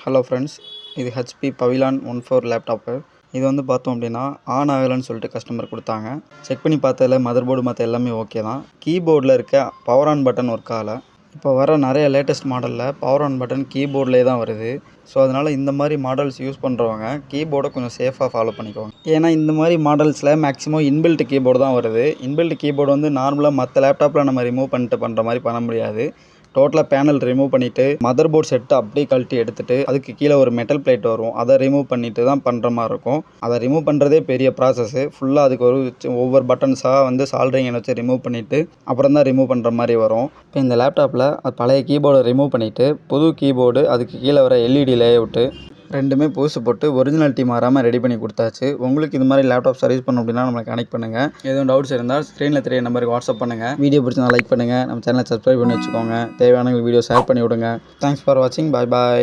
Hello friends, இது HP பவிலான் 14 laptop. இது வந்து பார்த்தோம் அப்படின்னா ஆன் ஆகலைன்னு சொல்லிட்டு கஸ்டமர் கொடுத்தாங்க. செக் பண்ணி பார்த்ததில் மதர் போர்டு மற்ற எல்லாமே ஓகே தான். கீபோர்டில் இருக்க பவர் ஆன் பட்டன் ஒர்க் ஆகலை. இப்போ வர நிறைய லேட்டஸ்ட் மாடலில் பவர் ஆன் பட்டன் கீபோர்ட்லேயே தான் வருது. ஸோ அதனால் இந்த மாதிரி மாடல்ஸ் யூஸ் பண்ணுறவங்க கீபோர்டை கொஞ்சம் சேஃபாக ஃபாலோ பண்ணிக்கோங்க. ஏன்னா இந்த மாதிரி மாடல்ஸில் மேக்ஸிமம் இன்பில்ட் கீபோர்டு தான் வருது. இன்பில்ட் கீபோர்டு வந்து நார்மலாக மற்ற லேப்டாப்பில் நம்ம ரிமூவ் பண்ணிட்டு பண்ணுற மாதிரி பண்ண முடியாது. டோட்டலாக பேனல் ரிமூவ் பண்ணிவிட்டு மதர் போர்ட் செட்டை அப்படியே கழட்டி எடுத்துகிட்டு அதுக்கு கீழே ஒரு மெட்டல் பிளேட் வரும், அதை ரிமூவ் பண்ணிவிட்டு தான் பண்ணுற மாதிரி இருக்கும். அதை ரிமூவ் பண்ணுறதே பெரிய ப்ராசஸ்ஸு. ஃபுல்லாக அதுக்கு ஒவ்வொரு பட்டன்ஸாக வந்து சால்ட்ரிங்கை வச்சு ரிமூவ் பண்ணிவிட்டு அப்புறம் தான் ரிமூவ் பண்ணுற மாதிரி வரும். இப்போ இந்த லேப்டாப்பில் பழைய கீபோர்டை ரிமூவ் பண்ணிவிட்டு புது கீபோர்டு அதுக்கு கீழே வர எல்இடி லேஅவுட்டு ரெண்டுமே பூசு போட்டு ஒரிஜினாலிட்டி மாறாமல் ரெடி பண்ணி கொடுத்தாச்சு. உங்களுக்கு இது மாதிரி லேப்டாப் சர்வீஸ் பண்ணணும் அப்படின்னா நம்மளை கனெக்ட் பண்ணுங்கள். எதுவும் டவுட்ஸ் இருந்தால் ஸ்க்ரீனில் தெரிய நம்பருக்கு வாட்ஸ்அப் பண்ணுங்கள். வீடியோ பிடிச்சா லைக் பண்ணுங்கள், நம்ம சேனலை சப்ஸ்கிரைப் பண்ணி வச்சுக்கோங்க. தேவையான வீடியோ ஷேர் பண்ணி விடுங்க. தேங்க்ஸ் ஃபார் வாட்சிங். பாய் பாய்.